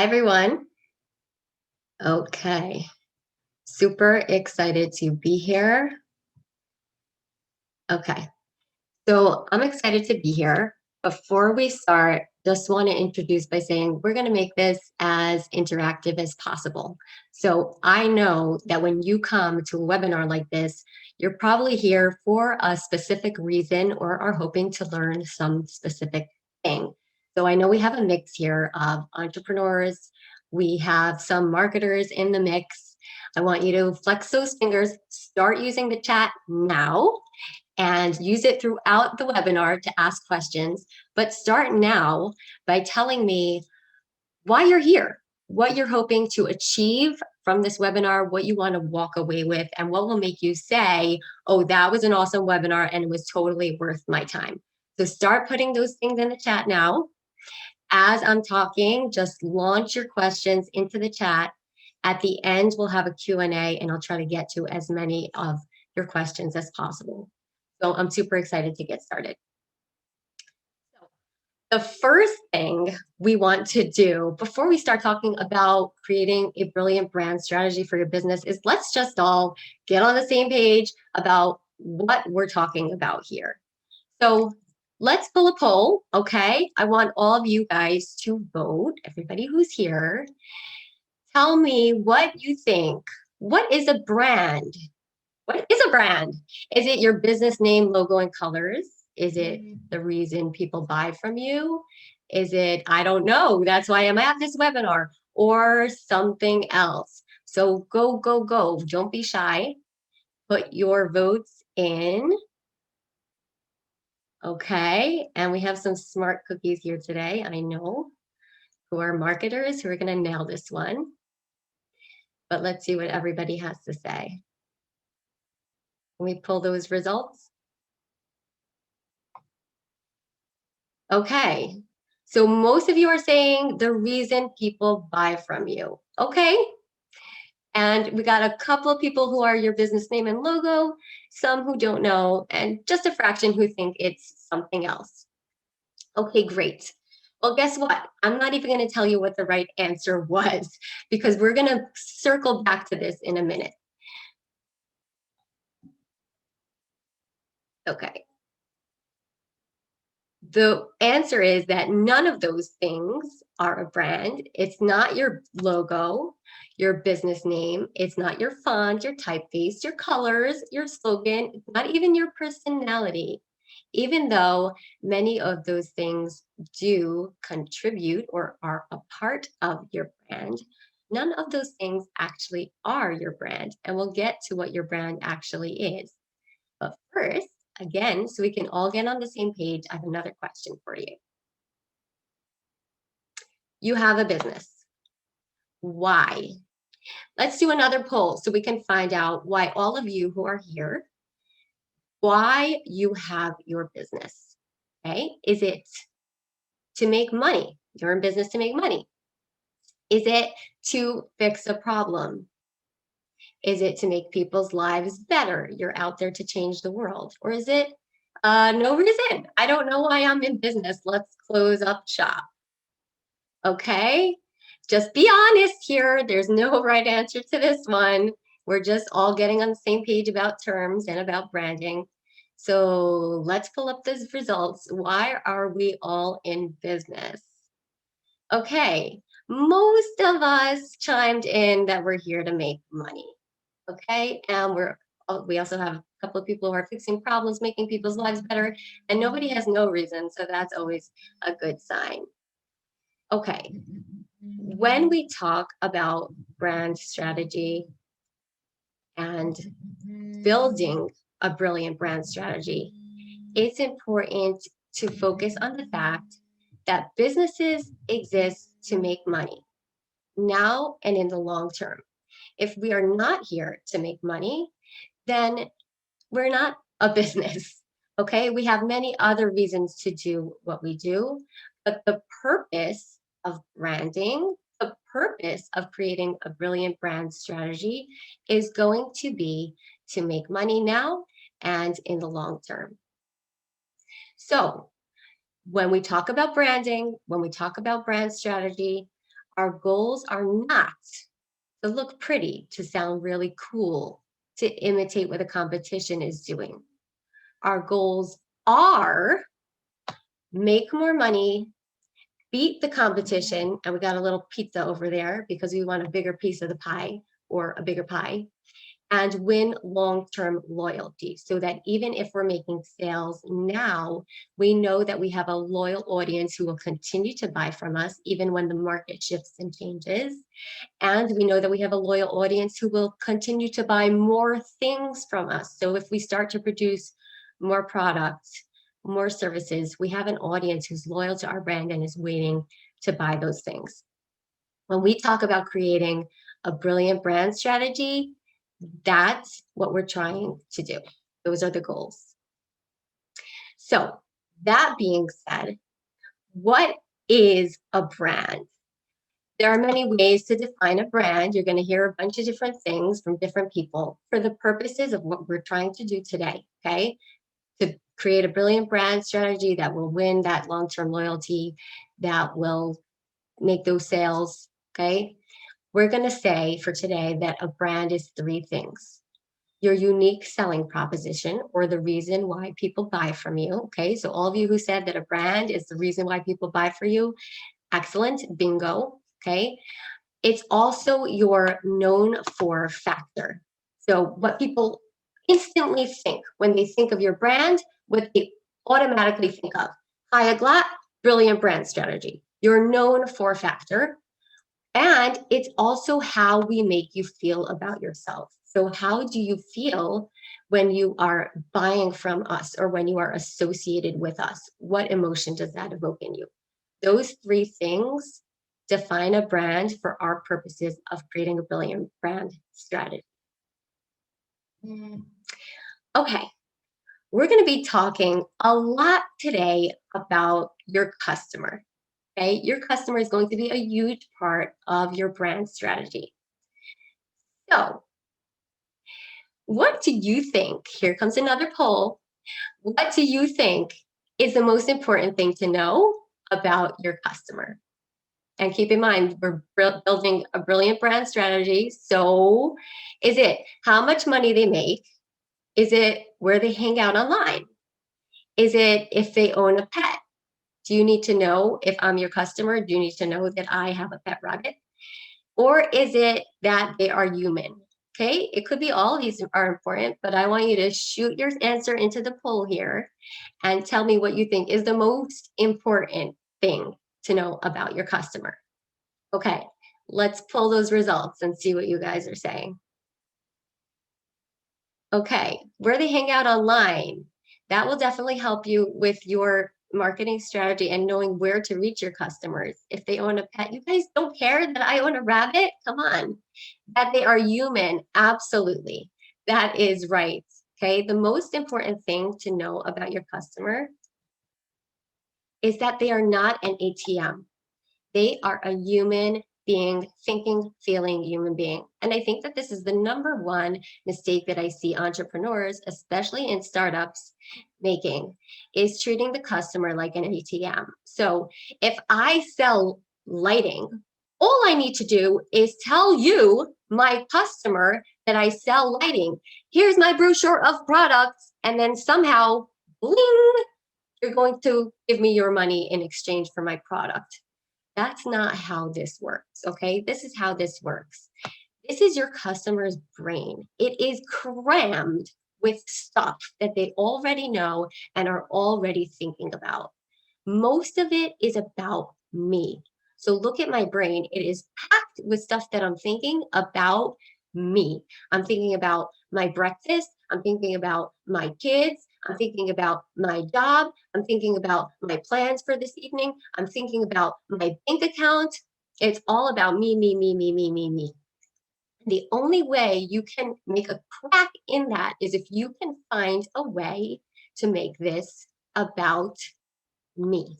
everyone. Okay, super excited to be here. Okay, so I'm excited to be here. Before we start, just want to introduce by saying we're going to make this as interactive as possible. So I know that when you come to a webinar like this, you're probably here for a specific reason or are hoping to learn some specific thing. So I know we have a mix here of entrepreneurs. We have some marketers in the mix. I want you to flex those fingers, start using the chat now and use it throughout the webinar to ask questions. But start now by telling me why you're here, what you're hoping to achieve from this webinar, what you want to walk away with, and what will make you say, oh, that was an awesome webinar and it was totally worth my time. So start putting those things in the chat now. As I'm talking, just launch your questions into the chat. At the end, we'll have a Q&A and I'll try to get to as many of your questions as possible. So I'm super excited to get started. So the first thing we want to do before we start talking about creating a brilliant brand strategy for your business is let's just all get on the same page about what we're talking about here. So let's pull a poll, okay? I want all of you guys to vote, everybody who's here. Tell me what you think. What is a brand? What is a brand? Is it your business name, logo, and colors? Is it the reason people buy from you? Is it, I don't know, that's why I'm at this webinar, or something else? So go, go, go. Don't be shy. Put your votes in. Okay, and we have some smart cookies here today, I know, who are marketers who are going to nail this one. But let's see what everybody has to say. Can we pull those results? Okay, so most of you are saying the reason people buy from you. Okay, and we got a couple of people who are your business name and logo, some who don't know, and just a fraction who think it's something else. Okay, great. Well, guess what? I'm not even going to tell you what the right answer was because we're going to circle back to this in a minute. Okay. The answer is that none of those things are a brand. It's not your logo, your business name. It's not your font, your typeface, your colors, your slogan, not even your personality. Even though many of those things do contribute or are a part of your brand, none of those things actually are your brand. And we'll get to what your brand actually is. But first, again, so we can all get on the same page, I have another question for you. You have a business. Why? Let's do another poll so we can find out why all of you who are here, why you have your business. Okay? Is it to make money? You're in business to make money. Is it to fix a problem? Is it to make people's lives better? You're out there to change the world. Or is it no reason? I don't know why I'm in business. Let's close up shop. Okay? Just be honest here. There's no right answer to this one. We're just all getting on the same page about terms and about branding. So let's pull up those results. Why are we all in business? Okay, most of us chimed in that we're here to make money. Okay, and we also have a couple of people who are fixing problems, making people's lives better, and nobody has no reason, so that's always a good sign. Okay, when we talk about brand strategy and building a brilliant brand strategy, it's important to focus on the fact that businesses exist to make money now and in the long term. If we are not here to make money, then we're not a business. Okay, we have many other reasons to do what we do, but the purpose of branding, the purpose of creating a brilliant brand strategy is going to be to make money now and in the long term. So when we talk about branding, when we talk about brand strategy, Our goals are not to look pretty, to sound really cool, to imitate what the competition is doing. Our goals are make more money, beat the competition, and we got a little pizza over there because we want a bigger piece of the pie or a bigger pie, and win long-term loyalty so that even if we're making sales now, we know that we have a loyal audience who will continue to buy from us even when the market shifts and changes. And we know that we have a loyal audience who will continue to buy more things from us. So if we start to produce more products, more services, we have an audience who's loyal to our brand and is waiting to buy those things. When we talk about creating a brilliant brand strategy, that's what we're trying to do. Those are the goals. So that being said, what is a brand? There are many ways to define a brand. You're going to hear a bunch of different things from different people for the purposes of what we're trying to do today, okay? To create a brilliant brand strategy that will win that long-term loyalty, that will make those sales, okay? We're going to say for today that a brand is three things. Your unique selling proposition, or the reason why people buy from you, okay? So all of you who said that a brand is the reason why people buy for you, excellent, bingo, okay? It's also your known for factor. So what people instantly think when they think of your brand, what they automatically think of. Chaya Glatt, brilliant brand strategy. Your known for factor. And it's also how we make you feel about yourself. So how do you feel when you are buying from us or when you are associated with us? What emotion does that evoke in you? Those three things define a brand for our purposes of creating a brilliant brand strategy. Okay, we're going to be talking a lot today about your customer. Okay, your customer is going to be a huge part of your brand strategy. So, what do you think? Here comes another poll. What do you think is the most important thing to know about your customer? And keep in mind, we're building a brilliant brand strategy. So, is it how much money they make? Is it where they hang out online? Is it if they own a pet? Do you need to know if I'm your customer? Do you need to know that I have a pet rabbit? Or is it that they are human? Okay, it could be all of these are important, but I want you to shoot your answer into the poll here and tell me what you think is the most important thing to know about your customer. Okay, let's pull those results and see what you guys are saying. Okay, where they hang out online, that will definitely help you with your marketing strategy and knowing where to reach your customers. If they own a pet, you guys don't care that I own a rabbit? Come on. That they are human, absolutely. That is right. Okay, the most important thing to know about your customer is that they are not an ATM. They are a human being, thinking, feeling human being. And I think that this is the number one mistake that I see entrepreneurs, especially in startups, making, is treating the customer like an ATM. So if I sell lighting, all I need to do is tell you, my customer, that I sell lighting. Here's my brochure of products. And then somehow, bling, you're going to give me your money in exchange for my product. That's not how this works, okay? This is how this works. This is your customer's brain. It is crammed with stuff that they already know and are already thinking about. Most of it is about me. So look at my brain. It is packed with stuff that I'm thinking about me. I'm thinking about my breakfast. I'm thinking about my kids. I'm thinking about my job. I'm thinking about my plans for this evening. I'm thinking about my bank account. It's all about me, me, me, me, me, me, me. The only way you can make a crack in that is if you can find a way to make this about me.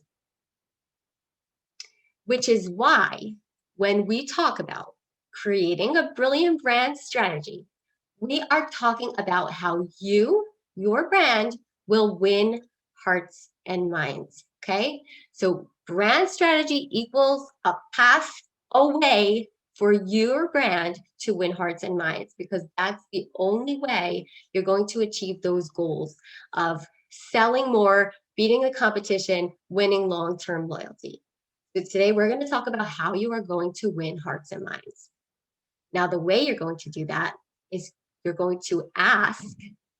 Which is why when we talk about creating a brilliant brand strategy, we are talking about how you, your brand, will win hearts and minds. Okay. So brand strategy equals a path a way for your brand to win hearts and minds, because that's the only way you're going to achieve those goals of selling more, beating the competition, winning long-term loyalty. So today we're going to talk about how you are going to win hearts and minds. Now, the way you're going to do that is you're going to ask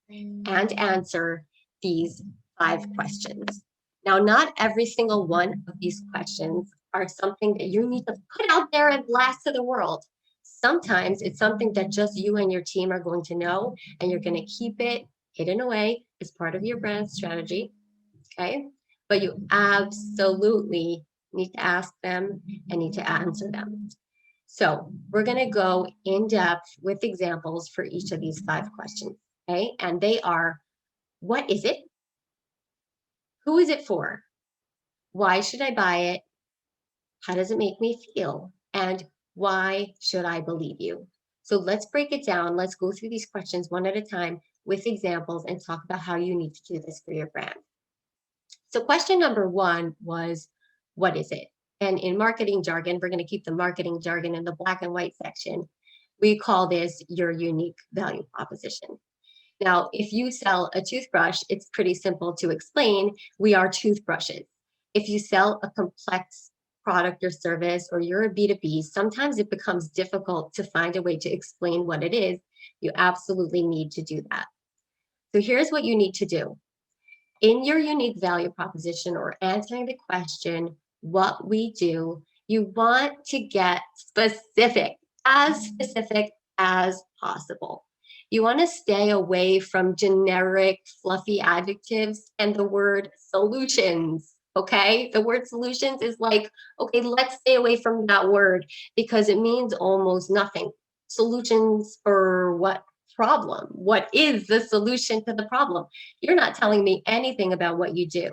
and answer these 5 questions. Now, not every single one of these questions are something that you need to put out there and blast to the world. Sometimes it's something that just you and your team are going to know, and you're going to keep it hidden away as part of your brand strategy. Okay. But you absolutely need to ask them and need to answer them. So we're going to go in depth with examples for each of these 5 questions. Okay. And they are: what is it? Who is it for? Why should I buy it? How does it make me feel? And why should I believe you? So let's break it down. Let's go through these questions one at a time with examples and talk about how you need to do this for your brand. So question number 1 was, what is it? And in marketing jargon, we're going to keep the marketing jargon in the black and white section. We call this your unique value proposition. Now, if you sell a toothbrush, it's pretty simple to explain. We are toothbrushes. If you sell a complex product or service, or you're a B2B, sometimes it becomes difficult to find a way to explain what it is. You absolutely need to do that. So here's what you need to do. In your unique value proposition, or answering the question, what we do, you want to get specific as possible. You want to stay away from generic, fluffy adjectives and the word solutions. Okay. The word solutions is like, okay, let's stay away from that word because it means almost nothing. Solutions for what problem? What is the solution to the problem? You're not telling me anything about what you do.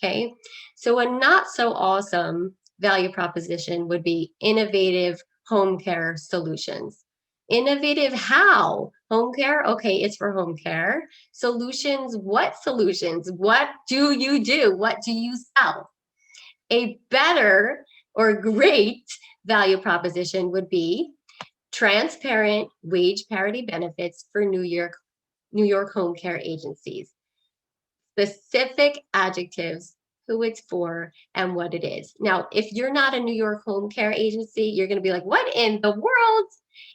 Okay. So a not so awesome value proposition would be innovative home care solutions. Innovative how? Home care? Okay, it's for home care. Solutions? What solutions? What do you do? What do you sell? A better or great value proposition would be transparent wage parity benefits for New York home care agencies. Specific adjectives, who it's for, and what it is. Now, if you're not a New York home care agency, you're going to be like, what in the world?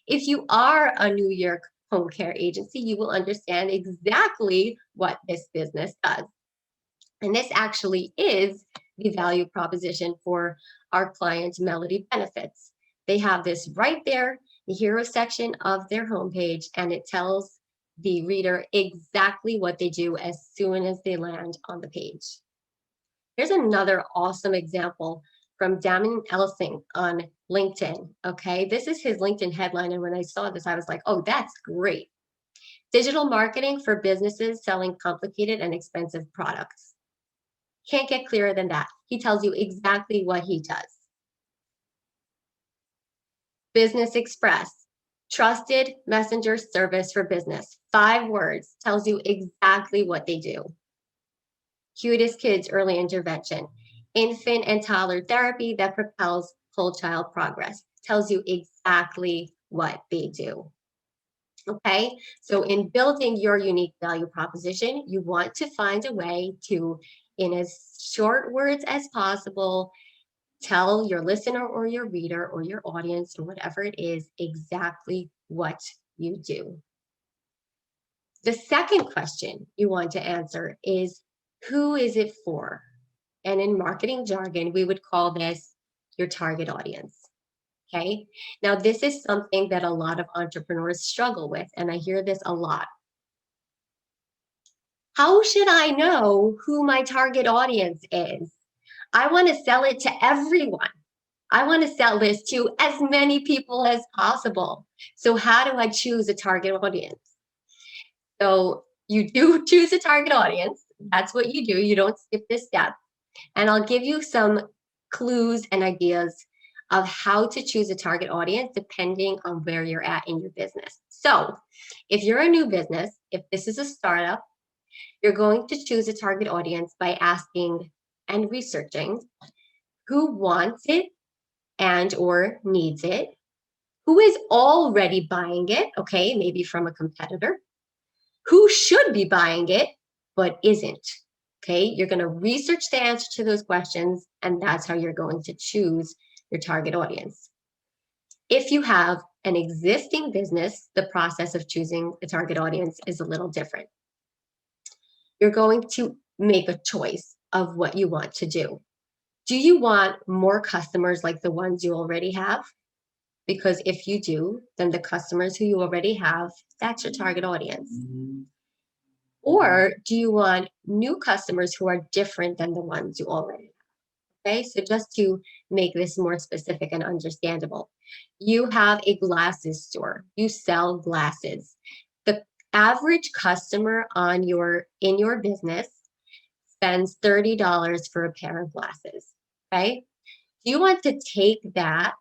If you are a New York home care agency, you will understand exactly what this business does. And this actually is the value proposition for our clients, Melody Benefits. They have this right there, the hero section of their homepage, and it tells the reader exactly what they do as soon as they land on the page. Here's another awesome example from Damon Elsing on LinkedIn. Okay, this is his LinkedIn headline. And when I saw this, I was like, oh, that's great. Digital marketing for businesses selling complicated and expensive products. Can't get clearer than that. He tells you exactly what he does. Business Express, trusted messenger service for business. 5 words, tells you exactly what they do. Cutest Kids Early Intervention, infant and toddler therapy that propels whole child progress. Tells you exactly what they do. Okay, so in building your unique value proposition, you want to find a way to, in as short words as possible, tell your listener or your reader or your audience or whatever it is exactly what you do. The second question you want to answer is, who is it for? And in marketing jargon, we would call this your target audience. Okay. Now, this is something that a lot of entrepreneurs struggle with, and I hear this a lot. How should I know who my target audience is? I want to sell it to everyone. I want to sell this to as many people as possible. So how do I choose a target audience? So you do choose a target audience. That's what you do. You don't skip this step. And I'll give you some clues and ideas of how to choose a target audience depending on where you're at in your business. So if you're a new business, if this is a startup, you're going to choose a target audience by asking and researching who wants it, and or needs it, who is already buying it, okay, maybe from a competitor, who should be buying it but isn't. Okay, you're going to research the answer to those questions, and that's how you're going to choose your target audience. If you have an existing business, the process of choosing a target audience is a little different. You're going to make a choice of what you want to do. Do you want more customers like the ones you already have? Because if you do, then the customers who you already have, that's your target audience. Or do you want new customers who are different than the ones you already have? Okay, so just to make this more specific and understandable, you have a glasses store, you sell glasses. The average customer in your business spends $30 for a pair of glasses. Okay, you want to take that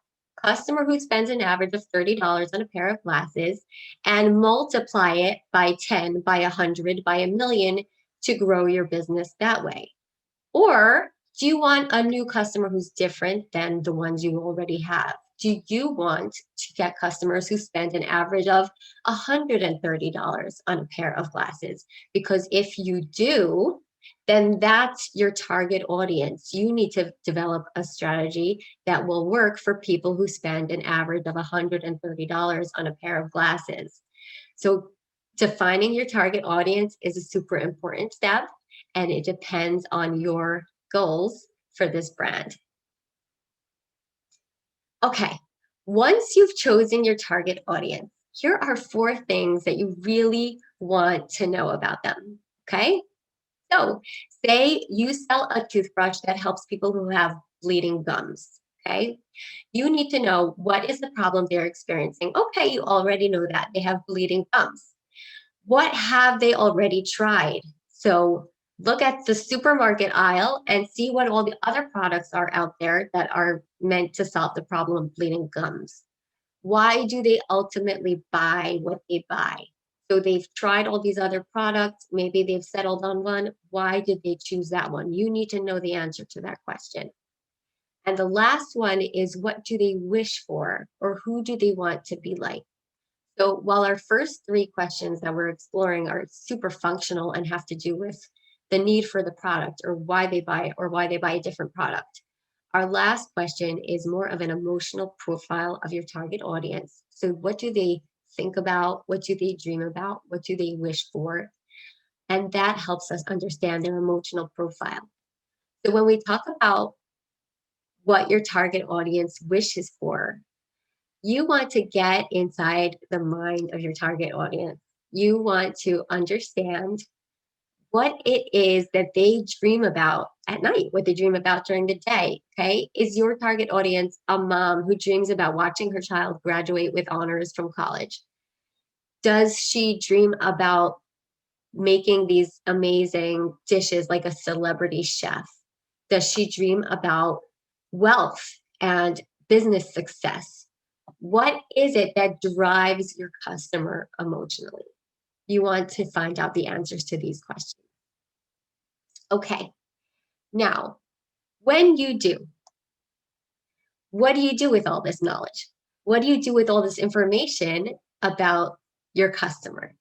customer who spends an average of $30 on a pair of glasses and multiply it by 10, by 100, by a million to grow your business that way. Or do you want a new customer who's different than the ones you already have? Do you want to get customers who spend an average of $130 on a pair of glasses? Because if you do, then that's your target audience. You need to develop a strategy that will work for people who spend an average of $130 on a pair of glasses. So defining your target audience is a super important step, and it depends on your goals for this brand. Okay, once you've chosen your target audience, here are 4 things that you really want to know about them. Okay, so say you sell a toothbrush that helps people who have bleeding gums. Okay, you need to know what is the problem they're experiencing. Okay, you already know that they have bleeding gums. What have they already tried? So look at the supermarket aisle and see what all the other products are out there that are meant to solve the problem of bleeding gums. Why do they ultimately buy what they buy? So they've tried all these other products. Maybe they've settled on one. Why did they choose that one? You need to know the answer to that question. And the last one is, what do they wish for, or who do they want to be like? So while our first 3 questions that we're exploring are super functional and have to do with the need for the product or why they buy it or why they buy a different product, our last question is more of an emotional profile of your target audience. So what do they think about? What do they dream about? What do they wish for? And that helps us understand their emotional profile. So when we talk about what your target audience wishes for, you want to get inside the mind of your target audience. You want to understand what it is that they dream about at night, what they dream about during the day. Okay. Is your target audience a mom who dreams about watching her child graduate with honors from college? Does she dream about making these amazing dishes like a celebrity chef? Does she dream about wealth and business success? What is it that drives your customer emotionally? You want to find out the answers to these questions. Okay, now, when you do, what do you do with all this knowledge? What do you do with all this information about your customer?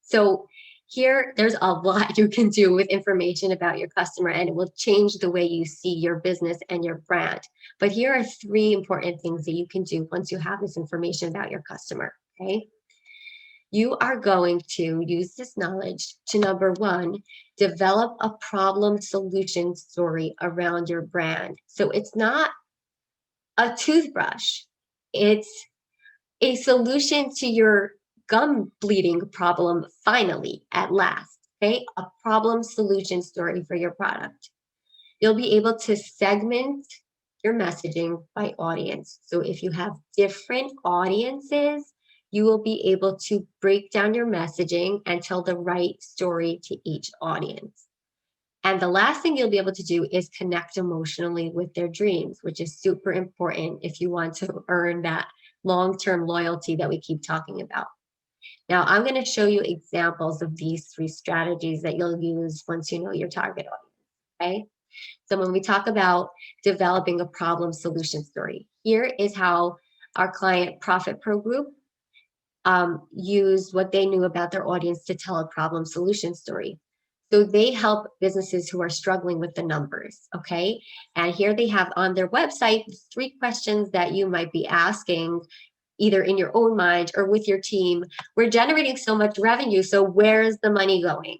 So here, there's a lot you can do with information about your customer, and it will change the way you see your business and your brand. But here are 3 important things that you can do once you have this information about your customer, okay? You are going to use this knowledge to, number 1, develop a problem solution story around your brand. So it's not a toothbrush, it's a solution to your gum bleeding problem, finally, at last. Okay, a problem solution story for your product. You'll be able to segment your messaging by audience. So if you have different audiences, you will be able to break down your messaging and tell the right story to each audience. And the last thing you'll be able to do is connect emotionally with their dreams, which is super important if you want to earn that long-term loyalty that we keep talking about. Now, I'm going to show you examples of these 3 strategies that you'll use once you know your target audience, okay? So when we talk about developing a problem solution story, here is how our client Profit Pro Group used what they knew about their audience to tell a problem solution story. So they help businesses who are struggling with the numbers, okay? And here they have on their website 3 questions that you might be asking either in your own mind or with your team. We're generating so much revenue, so where's the money going?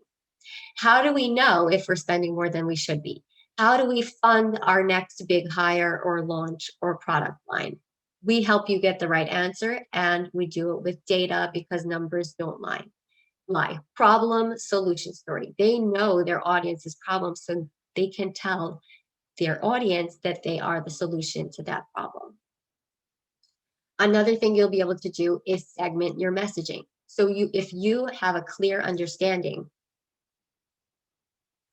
How do we know if we're spending more than we should be? How do we fund our next big hire or launch or product line? We help you get the right answer, and we do it with data because numbers don't lie. Problem solution story. They know their audience's problem, so they can tell their audience that they are the solution to that problem. Another thing you'll be able to do is segment your messaging. So if you have a clear understanding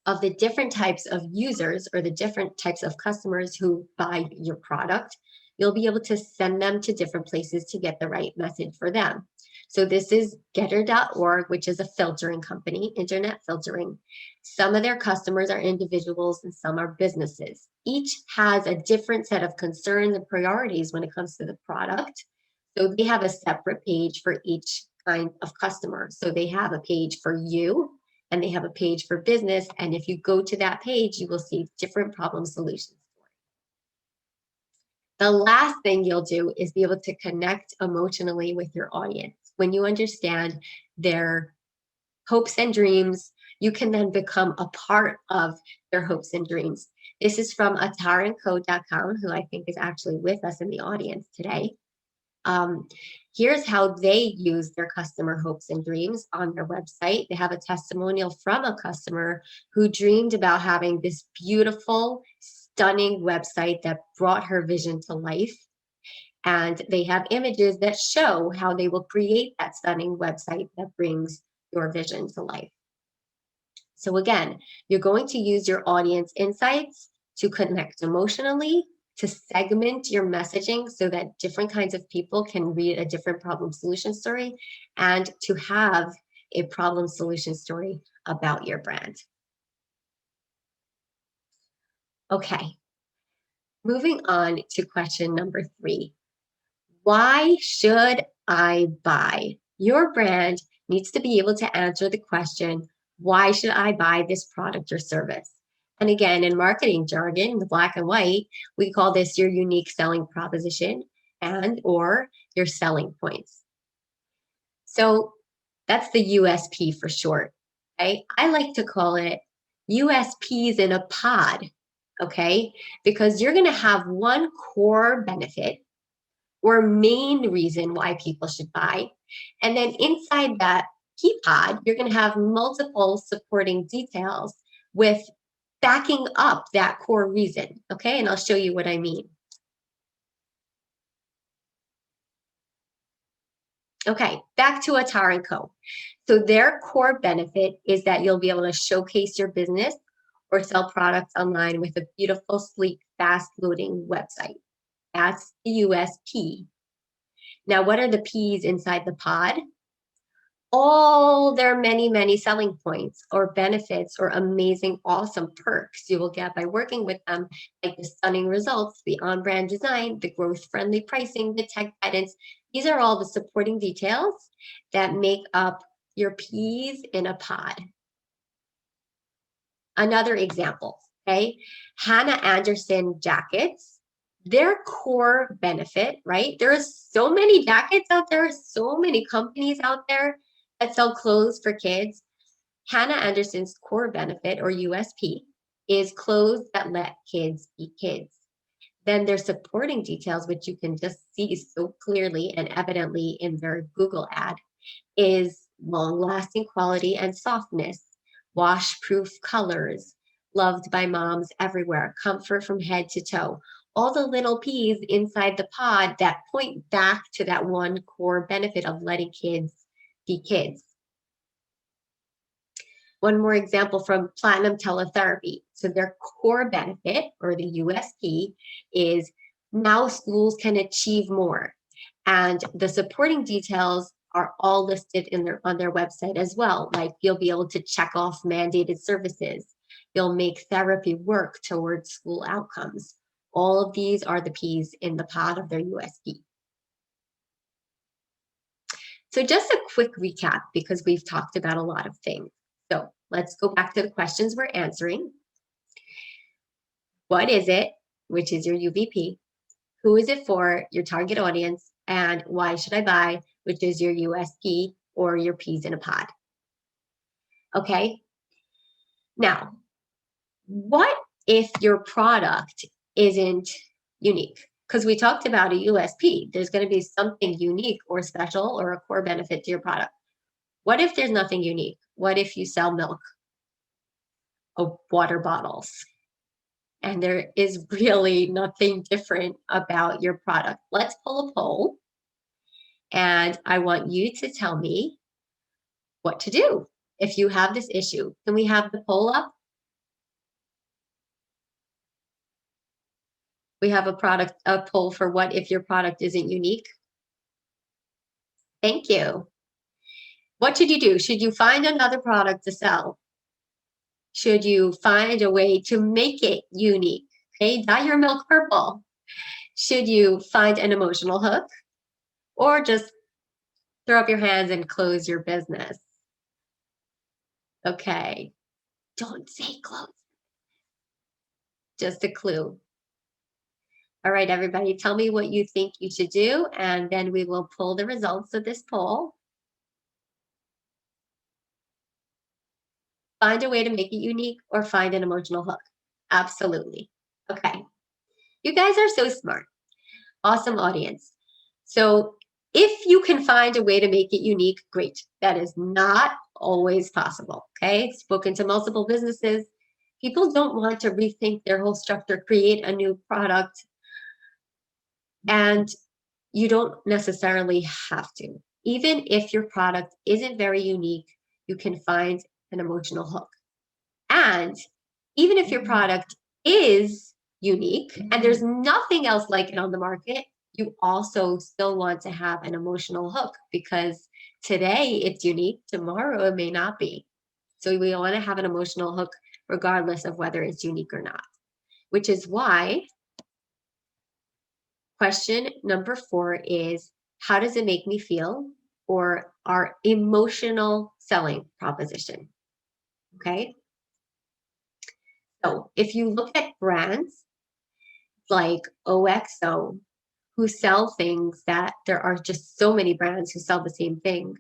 of the different types of users or the different types of customers who buy your product, you'll be able to send them to different places to get the right message for them. So this is getter.org, which is a filtering company, internet filtering. Some of their customers are individuals and some are businesses. Each has a different set of concerns and priorities when it comes to the product. So they have a separate page for each kind of customer. So they have a page for you, and they have a page for business. And if you go to that page, you will see different problem solutions. The last thing you'll do is be able to connect emotionally with your audience. When you understand their hopes and dreams, you can then become a part of their hopes and dreams. This is from atarandco.com, who I think is actually with us in the audience today. Here's how they use their customer hopes and dreams on their website. They have a testimonial from a customer who dreamed about having this beautiful, stunning website that brought her vision to life. And they have images that show how they will create that stunning website that brings your vision to life. So again, you're going to use your audience insights to connect emotionally, to segment your messaging so that different kinds of people can read a different problem solution story, and to have a problem solution story about your brand. Okay, moving on to question number 3. Why should I buy? Your brand needs to be able to answer the question, why should I buy this product or service? And again, in marketing jargon, the black and white, we call this your unique selling proposition and or your selling points. So that's the USP for short. Okay? I like to call it USPs in a pod. Okay? Because you're going to have one core benefit or main reason why people should buy. And then inside that key pod, you're going to have multiple supporting details with backing up that core reason. Okay, and I'll show you what I mean. Okay, back to Atar & Co. So their core benefit is that you'll be able to showcase your business or sell products online with a beautiful, sleek, fast-loading website. That's the USP. Now, what are the P's inside the pod? All their many, many selling points or benefits or amazing, awesome perks you will get by working with them, like the stunning results, the on-brand design, the growth-friendly pricing, the tech guidance. These are all the supporting details that make up your P's in a pod. Another example, okay? Hannah Anderson jackets. Their core benefit, right? There are so many jackets out there, so many companies out there that sell clothes for kids. Hannah Anderson's core benefit, or USP, is clothes that let kids be kids. Then their supporting details, which you can just see so clearly and evidently in their Google ad, is long-lasting quality and softness, wash-proof colors, loved by moms everywhere, comfort from head to toe. All the little P's inside the pod that point back to that one core benefit of letting kids be kids. One more example from Platinum Teletherapy. So their core benefit, or the USP, is now schools can achieve more. And the supporting details are all listed on their website as well. Like you'll be able to check off mandated services. You'll make therapy work towards school outcomes. All of these are the peas in the pod of their USP. So just a quick recap because we've talked about a lot of things. So let's go back to the questions we're answering. What is it, which is your UVP? Who is it for, your target audience? And why should I buy, which is your USP or your peas in a pod? Okay. Now, what if your product isn't unique? Because we talked about a USP. There's going to be something unique or special or a core benefit to your product. What if there's nothing unique? What if you sell milk or water bottles? And there is really nothing different about your product. Let's pull a poll. And I want you to tell me what to do if you have this issue. Can we have the poll up? We have a poll for what if your product isn't unique. Thank you. What should you do? Should you find another product to sell? Should you find a way to make it unique? Okay, dye your milk purple. Should you find an emotional hook or just throw up your hands and close your business? Okay, don't say close. Just a clue. All right, everybody, tell me what you think you should do, and then we will pull the results of this poll. Find a way to make it unique or find an emotional hook. Absolutely. Okay. You guys are so smart. Awesome audience. So if you can find a way to make it unique, great. That is not always possible. Okay. Spoken to multiple businesses. People don't want to rethink their whole structure, create a new product, and you don't necessarily have to. Even if your product isn't very unique, you can find an emotional hook. And even if your product is unique and there's nothing else like it on the market, you also still want to have an emotional hook because today it's unique, tomorrow it may not be. So we want to have an emotional hook regardless of whether it's unique or not, which is why question number 4 is, how does it make me feel? Or our emotional selling proposition. Okay. So if you look at brands like OXO, who sell things that there are just so many brands who sell the same thing,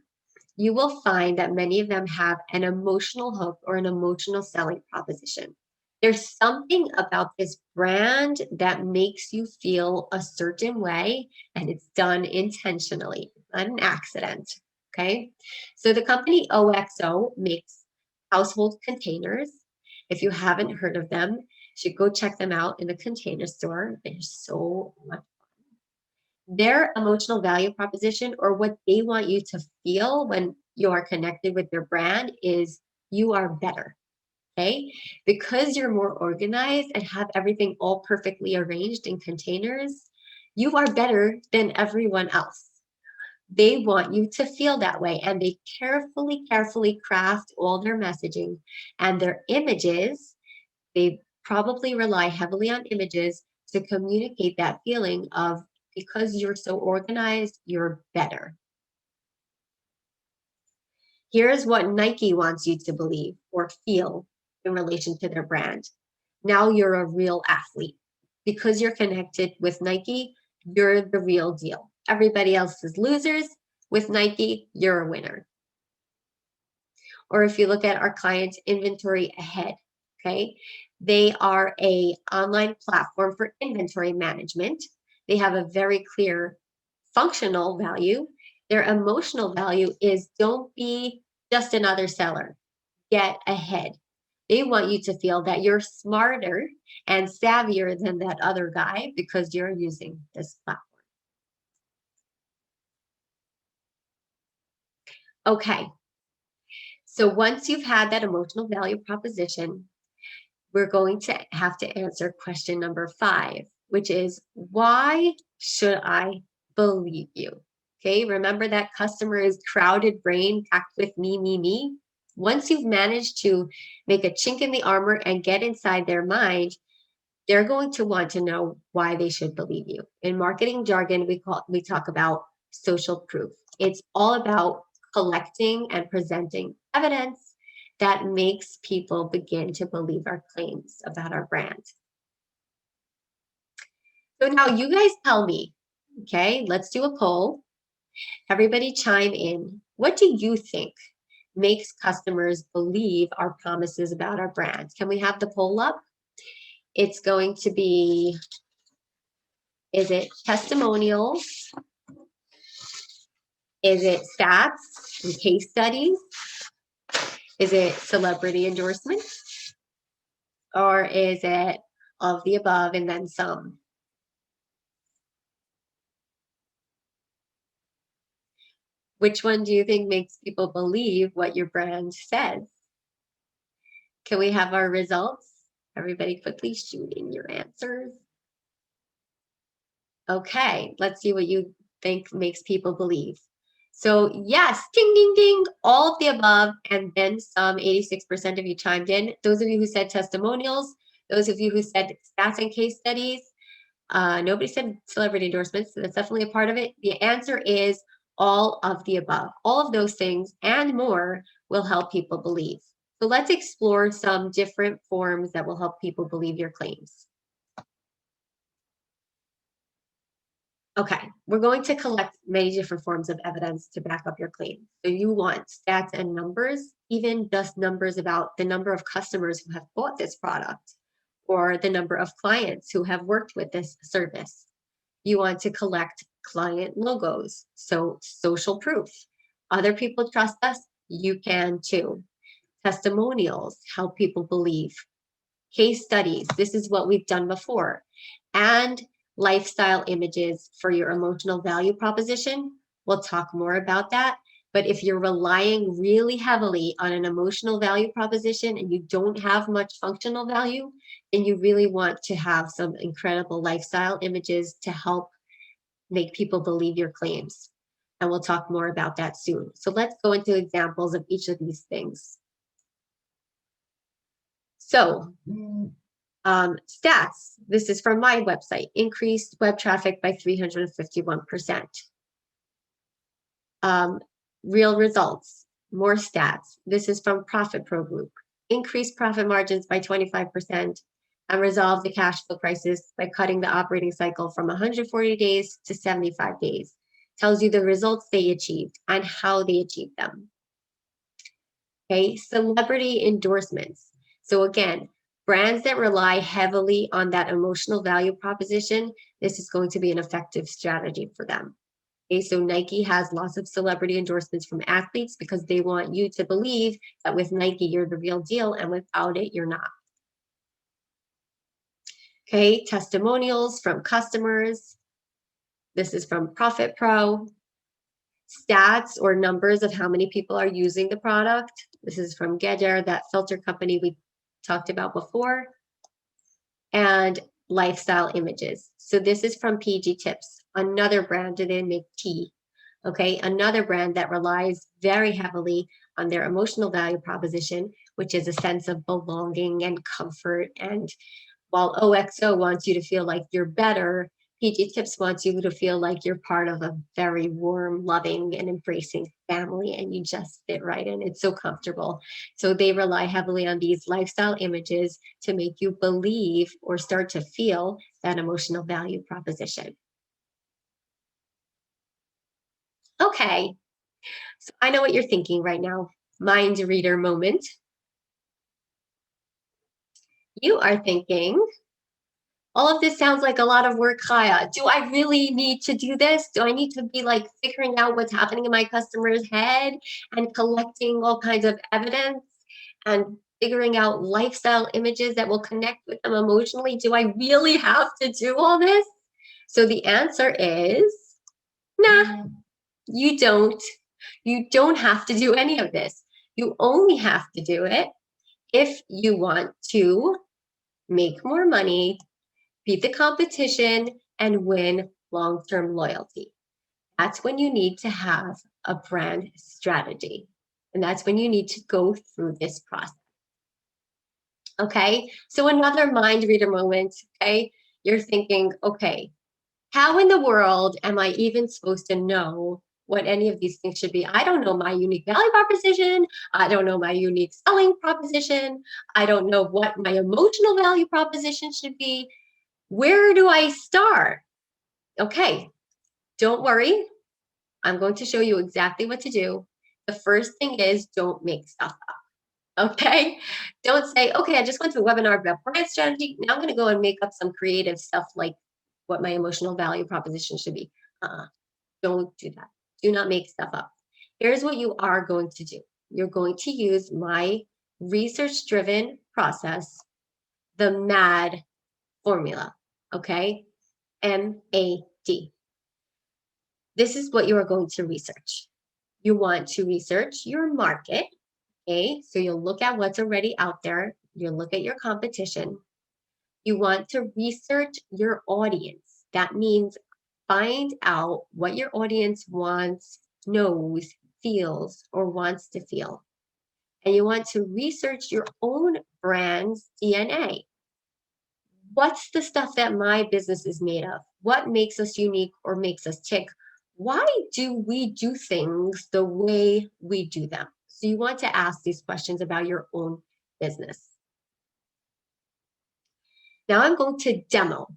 you will find that many of them have an emotional hook or an emotional selling proposition. There's something about this brand that makes you feel a certain way, and it's done intentionally, not an accident. Okay. So the company OXO makes household containers. If you haven't heard of them, you should go check them out in the Container Store. They're so much. Their emotional value proposition, or what they want you to feel when you are connected with their brand, is you are better. Okay. Because you're more organized and have everything all perfectly arranged in containers, you are better than everyone else. They want you to feel that way, and they carefully craft all their messaging and their images. They probably rely heavily on images to communicate that feeling of, because you're so organized, you're better. Here's what Nike wants you to believe or feel in relation to their brand. Now you're a real athlete. Because you're connected with Nike, you're the real deal. Everybody else is losers. With Nike, you're a winner. Or if you look at our clients' inventory ahead, okay? They are a online platform for inventory management. They have a very clear functional value. Their emotional value is, don't be just another seller. Get ahead. They want you to feel that you're smarter and savvier than that other guy because you're using this platform. Okay. So once you've had that emotional value proposition, we're going to have to answer question number 5, which is, why should I believe you? Okay, remember that customer's crowded brain packed with me. Once you've managed to make a chink in the armor and get inside their mind, they're going to want to know why they should believe you. In marketing jargon, we talk about social proof. It's all about collecting and presenting evidence that makes people begin to believe our claims about our brand. So now you guys tell me, okay, let's do a poll. Everybody chime in. What do you think makes customers believe our promises about our brand? Can we have the poll up? It's going to be, is it testimonials? Is it stats and case studies? Is it celebrity endorsements? Or is it of the above and then some? Which one do you think makes people believe what your brand says? Can we have our results? Everybody quickly shoot in your answers. Okay, let's see what you think makes people believe. So yes, ding, ding, ding, all of the above, and then some. 86% of you chimed in. Those of you who said testimonials, those of you who said stats and case studies, nobody said celebrity endorsements, so that's definitely a part of it. The answer is all of the above. All of those things and more will help people believe. So let's explore some different forms that will help people believe your claims. Okay, we're going to collect many different forms of evidence to back up your claim. So you want stats and numbers, even just numbers about the number of customers who have bought this product or the number of clients who have worked with this service. You want to collect client logos, so social proof. Other people trust us, you can too. Testimonials help people believe. Case studies, this is what we've done before. And lifestyle images for your emotional value proposition. We'll talk more about that. But if you're relying really heavily on an emotional value proposition and you don't have much functional value, then you really want to have some incredible lifestyle images to help make people believe your claims. And we'll talk more about that soon. So let's go into examples of each of these things. So stats, this is from my website, increased web traffic by 351%. Real results, more stats. This is from Profit Pro Group. Increased profit margins by 25% and resolve the cash flow crisis by cutting the operating cycle from 140 days to 75 days. Tells you the results they achieved and how they achieved them. Okay, celebrity endorsements. So again, brands that rely heavily on that emotional value proposition, this is going to be an effective strategy for them. Okay, so Nike has lots of celebrity endorsements from athletes because they want you to believe that with Nike, you're the real deal, and without it, you're not. Okay, testimonials from customers. This is from Profit Pro. Stats or numbers of how many people are using the product. This is from Gedder, that filter company we talked about before. And lifestyle images. So this is from PG Tips, another brand, and they make tea. Okay, another brand that relies very heavily on their emotional value proposition, which is a sense of belonging and comfort. And while OXO wants you to feel like you're better, PG Tips wants you to feel like you're part of a very warm, loving, and embracing family, and you just fit right in. It's so comfortable. So they rely heavily on these lifestyle images to make you believe or start to feel that emotional value proposition. Okay, so I know what you're thinking right now. Mind reader moment. You are thinking, all of this sounds like a lot of work, Chaya. Do I really need to do this? Do I need to be like figuring out what's happening in my customer's head and collecting all kinds of evidence and figuring out lifestyle images that will connect with them emotionally? Do I really have to do all this? So the answer is, nah, you don't. You don't have to do any of this. You only have to do it if you want to make more money, beat the competition, and win long-term loyalty. That's when you need to have a brand strategy. And that's when you need to go through this process. Okay. So another mind reader moment. Okay. You're thinking, okay, how in the world am I even supposed to know what any of these things should be? I don't know my unique value proposition. I don't know my unique selling proposition. I don't know what my emotional value proposition should be. Where do I start? Okay, don't worry. I'm going to show you exactly what to do. The first thing is don't make stuff up. Okay. Don't say, okay, I just went to a webinar about brand strategy. Now I'm going to go and make up some creative stuff like what my emotional value proposition should be. Uh, don't do that. Do not make stuff up. Here's what you are going to do. You're going to use my research-driven process, the MAD formula, okay? MAD. This is what you are going to research. You want to research your market, okay? So you'll look at what's already out there. You'll look at your competition. You want to research your audience. That means find out what your audience wants, knows, feels, or wants to feel. And you want to research your own brand's DNA. What's the stuff that my business is made of? What makes us unique or makes us tick? Why do we do things the way we do them? So you want to ask these questions about your own business. Now I'm going to demo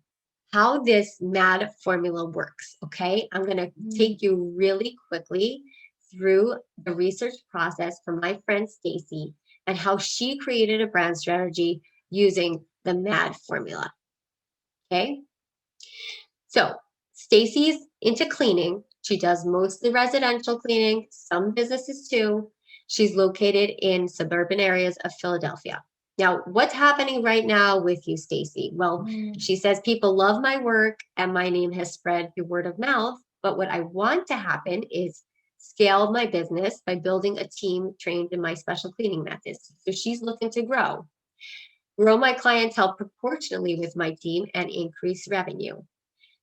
how this MAD formula works, okay? I'm going to take you really quickly through the research process for my friend Stacy and how she created a brand strategy using the MAD formula, okay? So Stacy's into cleaning. She does mostly residential cleaning, some businesses too. She's located in suburban areas of Philadelphia. Now, what's happening right now with you, Stacy? Well, she says people love my work and my name has spread through word of mouth. But what I want to happen is scale my business by building a team trained in my special cleaning methods. So she's looking to grow my clientele proportionally with my team and increase revenue.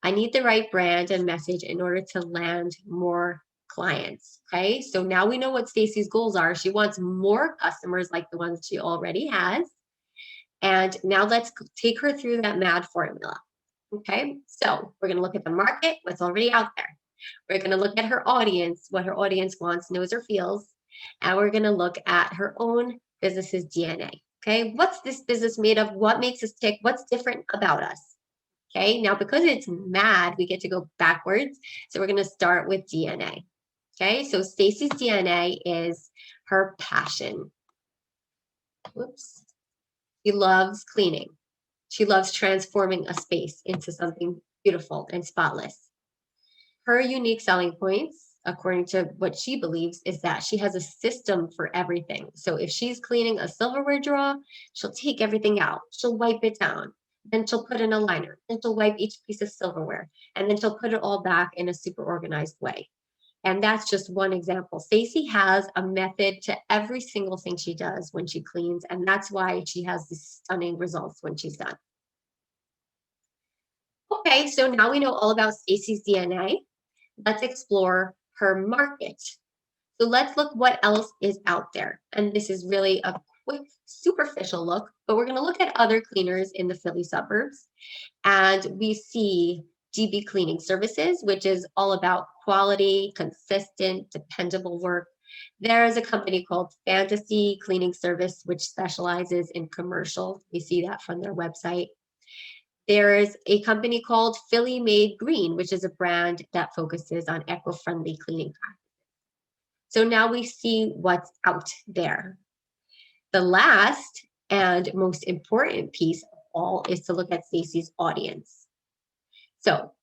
I need the right brand and message in order to land more clients. Okay. So now we know what Stacy's goals are. She wants more customers like the ones she already has. And now let's take her through that MAD formula. Okay. So we're going to look at the market, what's already out there. We're going to look at her audience, what her audience wants, knows, or feels. And we're going to look at her own business's DNA. Okay. What's this business made of? What makes us tick? What's different about us? Okay, now because it's MAD, we get to go backwards. So we're going to start with DNA. Okay, so Stacy's DNA is her passion. Whoops. She loves cleaning. She loves transforming a space into something beautiful and spotless. Her unique selling points, according to what she believes, is that she has a system for everything. So if she's cleaning a silverware drawer, she'll take everything out. She'll wipe it down. Then she'll put in a liner. Then she'll wipe each piece of silverware. And then she'll put it all back in a super organized way. And that's just one example. Stacy has a method to every single thing she does when she cleans. And that's why she has these stunning results when she's done. Okay, so now we know all about Stacy's DNA. Let's explore her market. So let's look what else is out there. And this is really a quick, superficial look, but we're going to look at other cleaners in the Philly suburbs. And we see GB Cleaning Services, which is all about quality, consistent, dependable work. There is a company called Fantasy Cleaning Service, which specializes in commercial. We see that from their website. There is a company called Philly Made Green, which is a brand that focuses on eco-friendly cleaning practices. So now we see what's out there. The last and most important piece of all is to look at Stacy's audience. So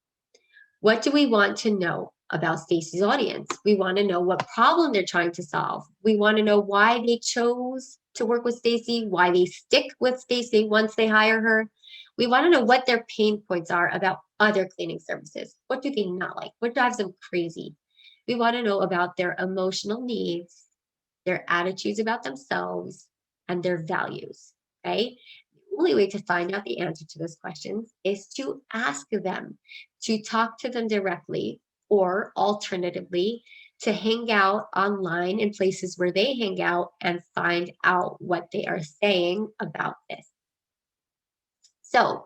what do we want to know about Stacy's audience? We want to know what problem they're trying to solve. We want to know why they chose to work with Stacy, why they stick with Stacy once they hire her. We want to know what their pain points are about other cleaning services. What do they not like? What drives them crazy? We want to know about their emotional needs, their attitudes about themselves, and their values, okay? The only way to find out the answer to those questions is to ask them, to talk to them directly, or alternatively, to hang out online in places where they hang out and find out what they are saying about this. So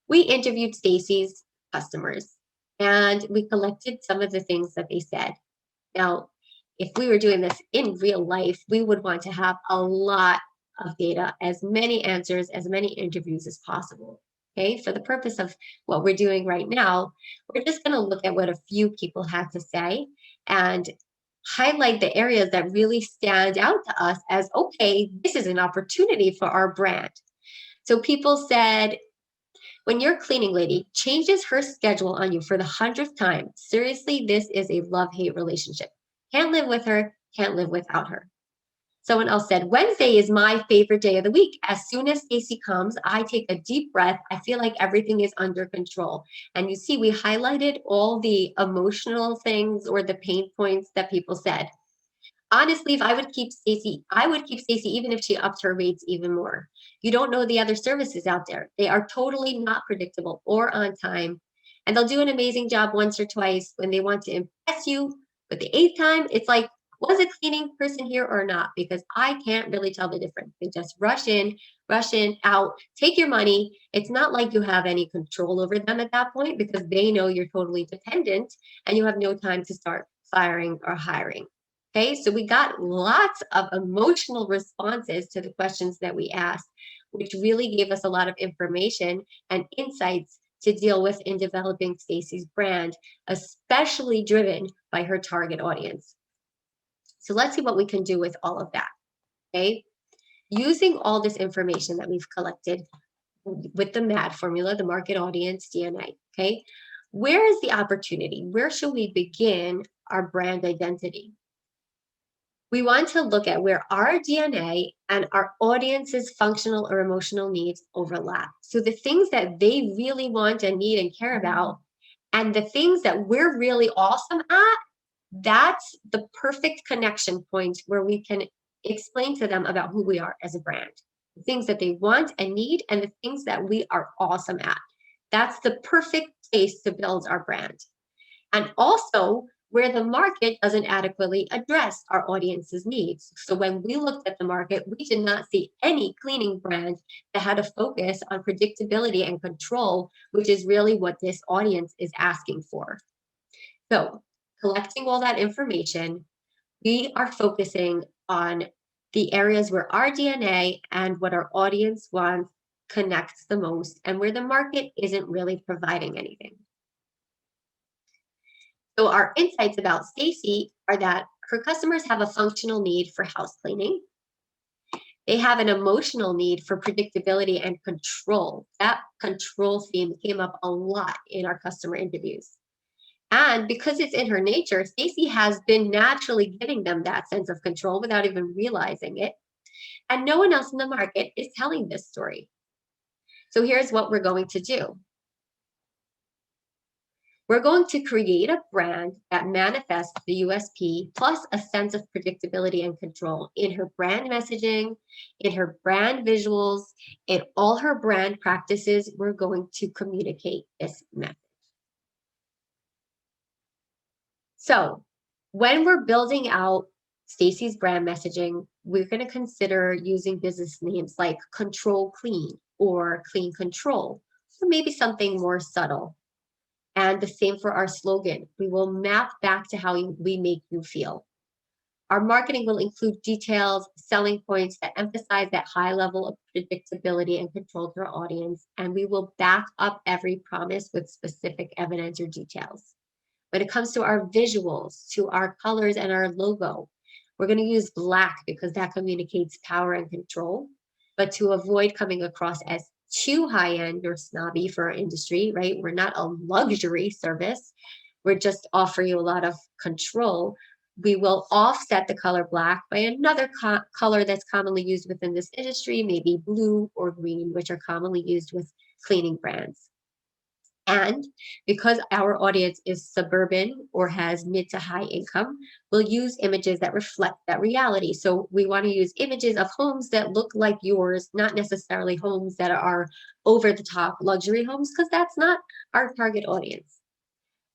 we interviewed Stacy's customers and we collected some of the things that they said. Now, if we were doing this in real life, we would want to have a lot of data, as many answers, as many interviews as possible. Okay, for the purpose of what we're doing right now, we're just going to look at what a few people had to say and highlight the areas that really stand out to us as okay, this is an opportunity for our brand. So people said, when your cleaning lady changes her schedule on you for the 100th time, seriously, this is a love-hate relationship. Can't live with her, can't live without her. Someone else said, Wednesday is my favorite day of the week. As soon as Stacy comes, I take a deep breath. I feel like everything is under control. And you see, we highlighted all the emotional things or the pain points that people said. Honestly, if I would keep Stacy, I would keep Stacy even if she upped her rates even more. You don't know the other services out there. They are totally not predictable or on time. And they'll do an amazing job once or twice when they want to impress you. But the eighth time, it's like, was a cleaning person here or not? Because I can't really tell the difference. They just rush in, out, take your money. It's not like you have any control over them at that point because they know you're totally dependent and you have no time to start firing or hiring. Okay, so we got lots of emotional responses to the questions that we asked, which really gave us a lot of information and insights to deal with in developing Stacy's brand, especially driven by her target audience. So let's see what we can do with all of that. Okay, using all this information that we've collected with the MAD formula, the market audience DNA. Okay, where is the opportunity? Where should we begin our brand identity? We want to look at where our DNA and our audience's functional or emotional needs overlap. So the things that they really want and need and care about, and the things that we're really awesome at, that's the perfect connection point where we can explain to them about who we are as a brand, the things that they want and need, and the things that we are awesome at. That's the perfect place to build our brand. And also where the market doesn't adequately address our audience's needs. So when we looked at the market, we did not see any cleaning brand that had a focus on predictability and control, which is really what this audience is asking for. So collecting all that information, we are focusing on the areas where our DNA and what our audience wants connects the most and where the market isn't really providing anything. So our insights about Stacy are that her customers have a functional need for house cleaning. They have an emotional need for predictability and control. That control theme came up a lot in our customer interviews. And because it's in her nature, Stacy has been naturally giving them that sense of control without even realizing it. And no one else in the market is telling this story. So here's what we're going to do. We're going to create a brand that manifests the USP plus a sense of predictability and control in her brand messaging, in her brand visuals, in all her brand practices. We're going to communicate this message. So when we're building out Stacy's brand messaging, we're going to consider using business names like Control Clean or Clean Control, or maybe something more subtle. And the same for our slogan. We will map back to how we make you feel. Our marketing will include details, selling points that emphasize that high level of predictability and control to our audience. And we will back up every promise with specific evidence or details. When it comes to our visuals, to our colors and our logo, we're going to use black because that communicates power and control, but to avoid coming across as too high-end or snobby for our industry, right? We're not a luxury service. We're just offering you a lot of control. We will offset the color black by another color that's commonly used within this industry, maybe blue or green, which are commonly used with cleaning brands. And because our audience is suburban or has mid to high income, we'll use images that reflect that reality. So we want to use images of homes that look like yours, not necessarily homes that are over the top luxury homes, because that's not our target audience.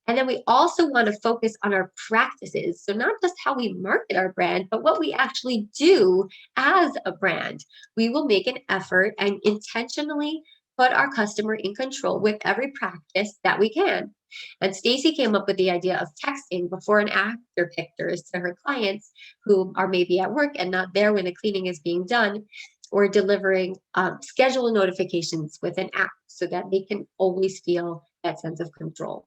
And then we also want to focus on our practices. So, not just how we market our brand, but what we actually do as a brand. We will make an effort and intentionally put our customer in control with every practice that we can. And Stacy came up with the idea of texting before and after pictures to her clients who are maybe at work and not there when the cleaning is being done, or delivering schedule notifications with an app so that they can always feel that sense of control,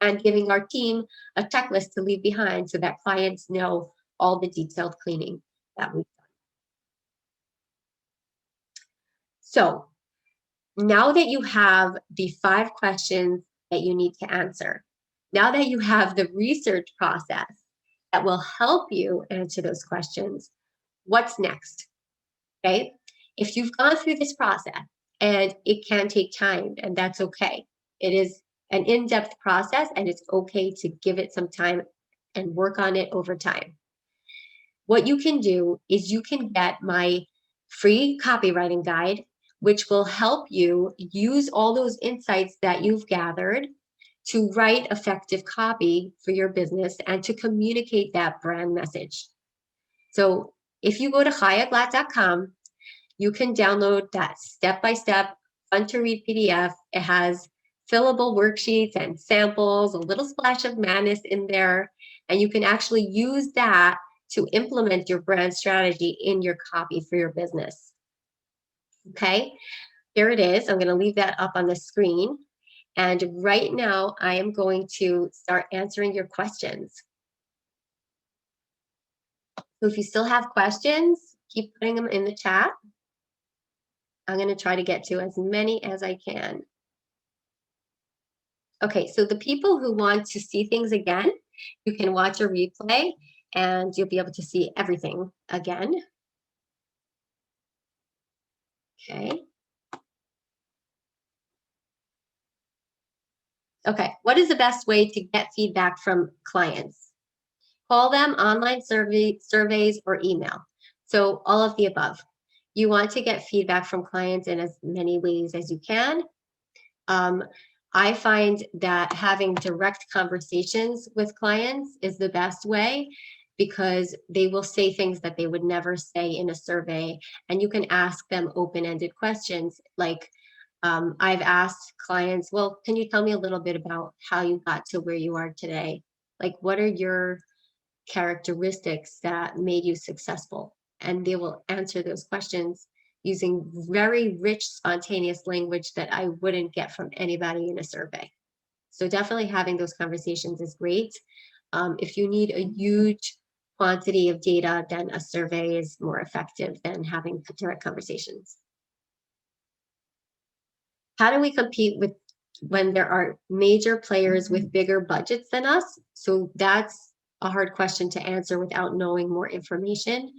and giving our team a checklist to leave behind so that clients know all the detailed cleaning that we've done. So now that you have the 5 questions that you need to answer, now that you have the research process that will help you answer those questions, what's next? Okay. If you've gone through this process, and it can take time, and that's okay. It is an in depth process, and it's okay to give it some time and work on it over time. What you can do is you can get my free copywriting guide, which will help you use all those insights that you've gathered to write effective copy for your business and to communicate that brand message. So if you go to chayaglatt.com, you can download that step-by-step, fun-to-read PDF. It has fillable worksheets and samples, a little splash of madness in there, and you can actually use that to implement your brand strategy in your copy for your business. Okay, here it is. I'm going to leave that up on the screen. And right now, I am going to start answering your questions. So if you still have questions, keep putting them in the chat. I'm going to try to get to as many as I can. Okay, so the people who want to see things again, you can watch a replay and you'll be able to see everything again. Okay. Okay, what is the best way to get feedback from clients? Call them, online surveys, or email. So all of the above. You want to get feedback from clients in as many ways as you can. I find that having direct conversations with clients is the best way, because they will say things that they would never say in a survey, and you can ask them open-ended questions like, I've asked clients, well, can you tell me a little bit about how you got to where you are today? Like, what are your characteristics that made you successful? And they will answer those questions using very rich, spontaneous language that I wouldn't get from anybody in a survey. So definitely having those conversations is great. If you need a huge quantity of data, then a survey is more effective than having direct conversations. How do we compete with when there are major players with bigger budgets than us? So that's a hard question to answer without knowing more information.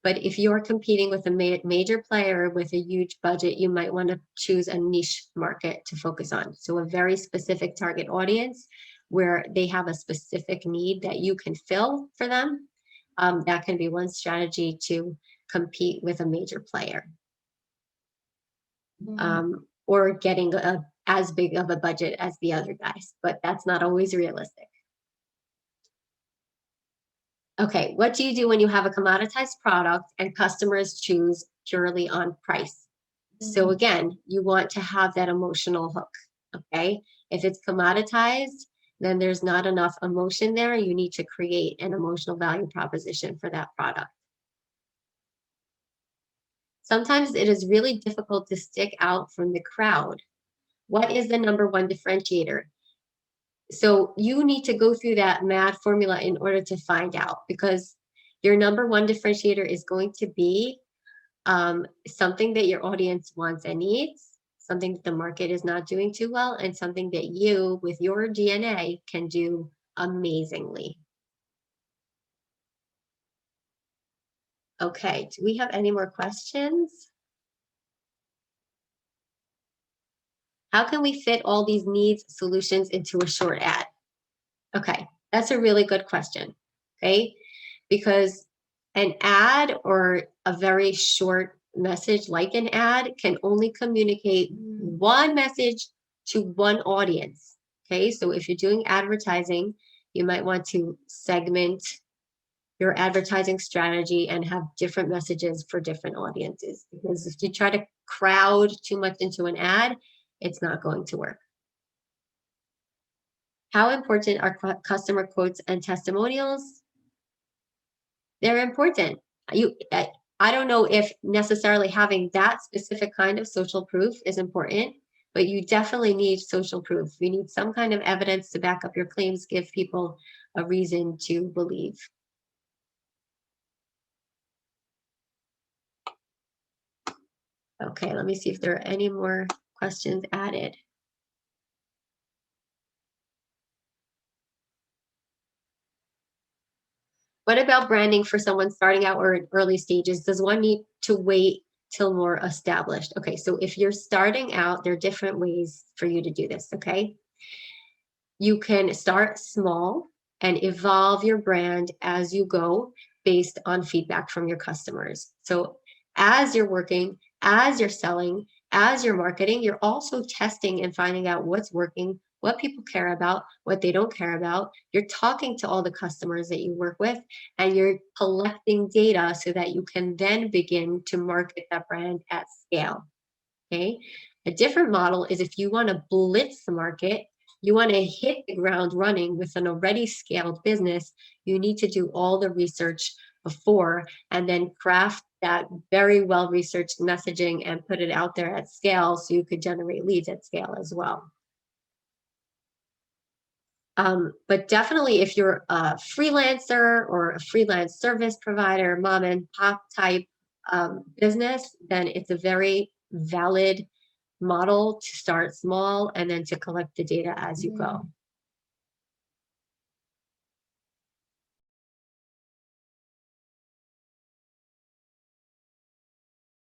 But if you're competing with a major player with a huge budget, you might want to choose a niche market to focus on. So a very specific target audience where they have a specific need that you can fill for them. That can be one strategy to compete with a major player. Or getting as big of a budget as the other guys, but that's not always realistic. Okay, what do you do when you have a commoditized product and customers choose purely on price? So again, you want to have that emotional hook, okay? If it's commoditized, then there's not enough emotion there. You need to create an emotional value proposition for that product. Sometimes it is really difficult to stick out from the crowd. What is the number one differentiator? So you need to go through that mad formula in order to find out, because your number one differentiator is going to be something that your audience wants and needs, something that the market is not doing too well, and something that you, with your DNA, can do amazingly. Okay, do we have any more questions? How can we fit all these needs solutions into a short ad? Okay, that's a really good question. Okay, because an ad or a very short message like an ad can only communicate one message to one audience. Okay, so if you're doing advertising, you might want to segment your advertising strategy and have different messages for different audiences. Because if you try to crowd too much into an ad, it's not going to work. How important are customer quotes and testimonials? They're important. I don't know if necessarily having that specific kind of social proof is important, but you definitely need social proof. You need some kind of evidence to back up your claims, give people a reason to believe. Okay, let me see if there are any more questions added. What about branding for someone starting out or in early stages? Does one need to wait till more established? Okay, so if you're starting out, there are different ways for you to do this, okay? You can start small and evolve your brand as you go based on feedback from your customers. So, as you're working, as you're selling, as you're marketing, you're also testing and finding out what's working, what people care about, what they don't care about. You're talking to all the customers that you work with, and you're collecting data so that you can then begin to market that brand at scale. Okay. A different model is if you want to blitz the market, you want to hit the ground running with an already scaled business, you need to do all the research before and then craft that very well researched messaging and put it out there at scale so you could generate leads at scale as well. But definitely, if you're a freelancer or a freelance service provider, mom and pop type business, then it's a very valid model to start small and then to collect the data as you go.